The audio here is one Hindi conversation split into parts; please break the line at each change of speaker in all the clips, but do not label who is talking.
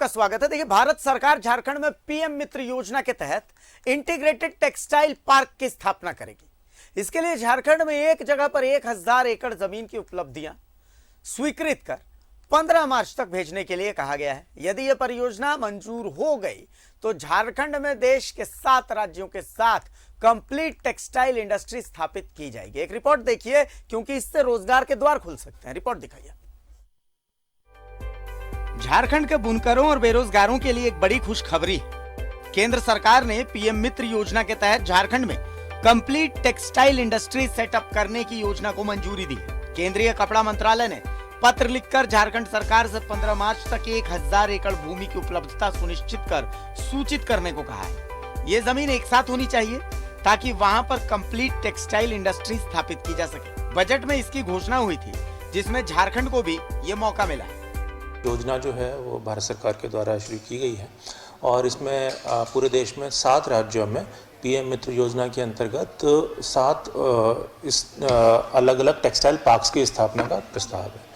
आपका स्वागत है। देखिए, भारत सरकार झारखंड में पीएम मित्र योजना के तहत इंटीग्रेटेड टेक्सटाइल पार्क की स्थापना करेगी। इसके लिए झारखंड में एक जगह पर 1000 एकड़ जमीन की उपलब्धियां स्वीकृत कर 15 मार्च तक भेजने के लिए कहा गया है। यदि यह परियोजना मंजूर हो गई तो झारखंड में देश के 7 राज्यों के साथ कंप्लीट टेक्सटाइल इंडस्ट्री स्थापित की जाएगी। एक रिपोर्ट देखिए, क्योंकि इससे रोजगार के द्वार खुल सकते हैं। रिपोर्ट दिखाइए। झारखंड के बुनकरों और बेरोजगारों के लिए एक बड़ी खुशखबरी है। केंद्र सरकार ने पीएम मित्र योजना के तहत झारखंड में कंप्लीट टेक्सटाइल इंडस्ट्री सेटअप करने की योजना को मंजूरी दी है। केंद्रीय कपड़ा मंत्रालय ने पत्र लिखकर झारखंड सरकार से 15 मार्च तक 1000 एकड़ भूमि की उपलब्धता सुनिश्चित कर सूचित करने को कहा है। ये जमीन एक साथ होनी चाहिए ताकि वहां पर कंप्लीट टेक्सटाइल इंडस्ट्री स्थापित की जा सके। बजट में इसकी घोषणा हुई थी, जिसमें झारखंड को भी ये मौका मिला है।
योजना जो है वो भारत सरकार के द्वारा शुरू की गई है और इसमें पूरे देश में 7 राज्यों में पीएम मित्र योजना के अंतर्गत 7 अलग अलग टेक्सटाइल पार्क्स की स्थापना का प्रस्ताव है।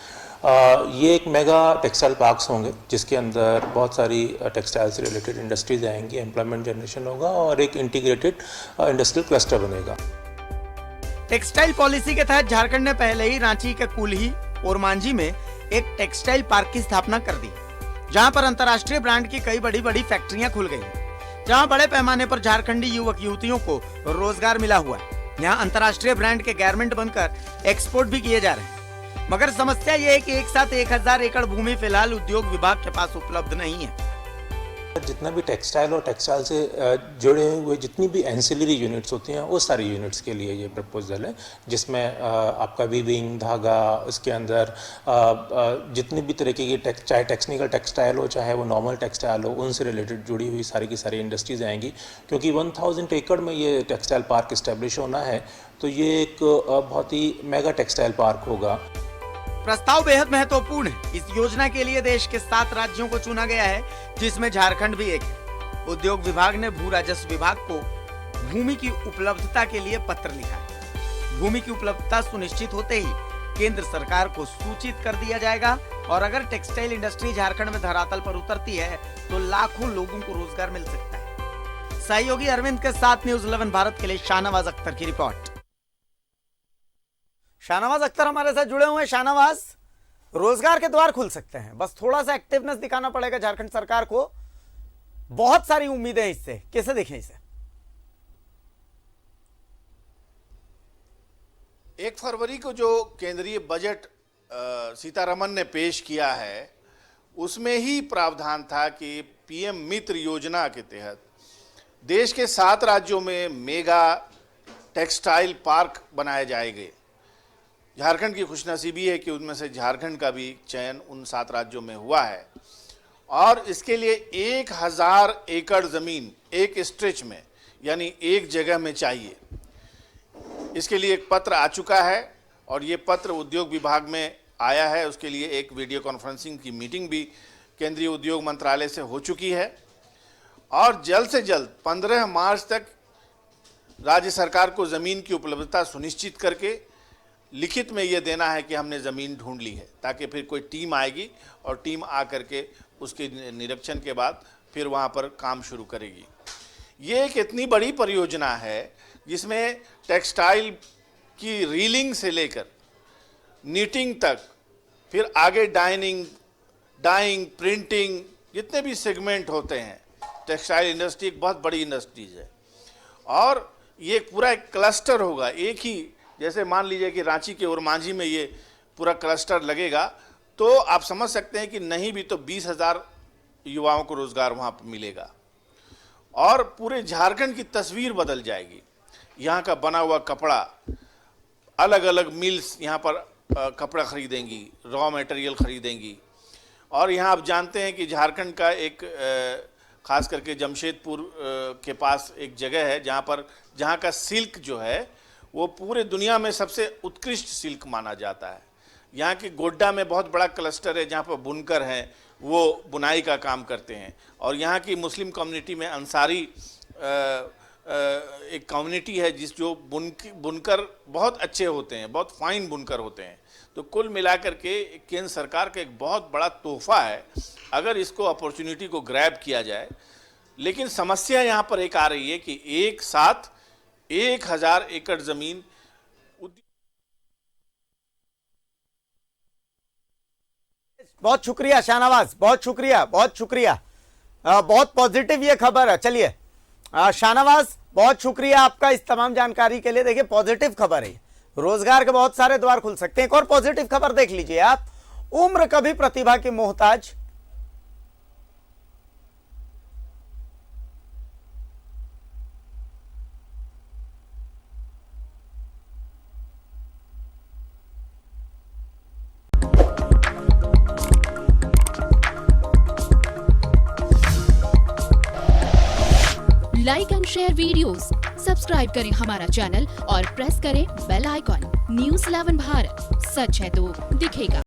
ये एक मेगा टेक्सटाइल पार्क्स होंगे जिसके अंदर बहुत सारी टेक्सटाइल से रिलेटेड इंडस्ट्रीज आएंगी, एम्प्लॉयमेंट जनरेशन होगा और एक इंटीग्रेटेड इंडस्ट्रियल क्लस्टर बनेगा।
टेक्सटाइल पॉलिसी के तहत झारखंड ने पहले ही रांची के कुल्ही और मांझी में एक टेक्सटाइल पार्क की स्थापना कर दी, जहां पर अंतर्राष्ट्रीय ब्रांड की कई बड़ी फैक्ट्रियां खुल गई हैं, जहां बड़े पैमाने पर झारखंडी युवक युवतियों को रोजगार मिला हुआ है। यहां अंतर्राष्ट्रीय ब्रांड के गारमेंट बनकर एक्सपोर्ट भी किए जा रहे हैं। मगर समस्या यह है कि एक साथ 1000 एकड़ भूमि फिलहाल उद्योग विभाग के पास उपलब्ध नहीं है।
जितना भी टेक्सटाइल और टेक्सटाइल से जुड़े हुए जितनी भी एंसिलरी यूनिट्स होती हैं वो सारी यूनिट्स के लिए ये प्रपोजल है, जिसमें आपका वीविंग, धागा, उसके अंदर जितनी भी तरीके की चाहे टेक्निकल टेक्सटाइल हो चाहे वो नॉर्मल टेक्सटाइल हो, उनसे रिलेटेड जुड़ी हुई सारी की सारी इंडस्ट्रीज आएंगी। क्योंकि 1000 एकड़ में ये टेक्सटाइल पार्क इस्टेब्लिश होना है तो ये एक बहुत ही मेगा टेक्सटाइल पार्क होगा।
प्रस्ताव बेहद महत्वपूर्ण है। इस योजना के लिए देश के 7 राज्यों को चुना गया है, जिसमें झारखंड भी एक है। उद्योग विभाग ने भू राजस्व विभाग को भूमि की उपलब्धता के लिए पत्र लिखा है। भूमि की उपलब्धता सुनिश्चित होते ही केंद्र सरकार को सूचित कर दिया जाएगा और अगर टेक्सटाइल इंडस्ट्री झारखंड में धरातल पर उतरती है तो लाखों लोगों को रोजगार मिल सकता है। सहयोगी अरविंद के साथ न्यूज़ 11 भारत के लिए शाहनवाज अख्तर की रिपोर्ट। शाहनवाज अख्तर हमारे साथ जुड़े हुए हैं। शाहनवाज, रोजगार के द्वार खुल सकते हैं, बस थोड़ा सा एक्टिवनेस दिखाना पड़ेगा झारखंड सरकार को। बहुत सारी उम्मीदें इससे, कैसे देखें इसे?
1 फरवरी को जो केंद्रीय बजट सीतारमन ने पेश किया है उसमें ही प्रावधान था कि पीएम मित्र योजना के तहत देश के 7 राज्यों में मेगा टेक्सटाइल पार्क बनाए जाएंगे। झारखंड की खुशनसीबी है कि उनमें से झारखंड का भी चयन उन 7 राज्यों में हुआ है और इसके लिए 1000 एकड़ ज़मीन एक स्ट्रेच में यानी एक जगह में चाहिए। इसके लिए एक पत्र आ चुका है और ये पत्र उद्योग विभाग में आया है। उसके लिए एक वीडियो कॉन्फ्रेंसिंग की मीटिंग भी केंद्रीय उद्योग मंत्रालय से हो चुकी है और जल्द से जल्द 15 मार्च तक राज्य सरकार को ज़मीन की उपलब्धता सुनिश्चित करके लिखित में ये देना है कि हमने ज़मीन ढूंढ ली है, ताकि फिर कोई टीम आएगी और टीम आ करके उसके निरीक्षण के बाद फिर वहाँ पर काम शुरू करेगी। ये एक इतनी बड़ी परियोजना है जिसमें टेक्सटाइल की रीलिंग से लेकर नीटिंग तक, फिर आगे डाइनिंग, डाइंग, प्रिंटिंग, जितने भी सेगमेंट होते हैं, टेक्सटाइल इंडस्ट्री एक बहुत बड़ी इंडस्ट्रीज है और ये पूरा एक क्लस्टर होगा। एक ही जैसे मान लीजिए कि रांची के और मांझी में ये पूरा क्लस्टर लगेगा तो आप समझ सकते हैं कि नहीं भी तो 20,000 युवाओं को रोजगार वहाँ पर मिलेगा और पूरे झारखंड की तस्वीर बदल जाएगी। यहाँ का बना हुआ कपड़ा, अलग अलग मिल्स यहाँ पर कपड़ा खरीदेंगी, रॉ मटेरियल खरीदेंगी और यहाँ आप जानते हैं कि झारखंड का एक खास करके जमशेदपुर के पास एक जगह है जहाँ का सिल्क जो है वो पूरे दुनिया में सबसे उत्कृष्ट सिल्क माना जाता है। यहाँ के गोड्डा में बहुत बड़ा क्लस्टर है जहाँ पर बुनकर हैं, वो बुनाई का काम करते हैं और यहाँ की मुस्लिम कम्युनिटी में अंसारी एक कम्युनिटी है जो बुनकर बहुत अच्छे होते हैं, बहुत फाइन बुनकर होते हैं। तो कुल मिलाकर के केंद्र सरकार का एक बहुत बड़ा तोहफा है अगर इसको अपॉर्चुनिटी को ग्रैब किया जाए। लेकिन समस्या यहाँ पर एक आ रही है कि एक साथ 1000 एकड़ जमीन
बहुत शुक्रिया शाहनवाज, बहुत शुक्रिया, बहुत शुक्रिया। बहुत पॉजिटिव ये खबर है। चलिए शाहनवाज, बहुत शुक्रिया आपका इस तमाम जानकारी के लिए। देखिए पॉजिटिव खबर है, रोजगार के बहुत सारे द्वार खुल सकते हैं। एक और पॉजिटिव खबर देख लीजिए आप, उम्र कभी प्रतिभा की मोहताज।
Like and share videos, subscribe करें हमारा चैनल और प्रेस करें बेल आइकॉन। न्यूज़ 11 भारत, सच है तो दिखेगा।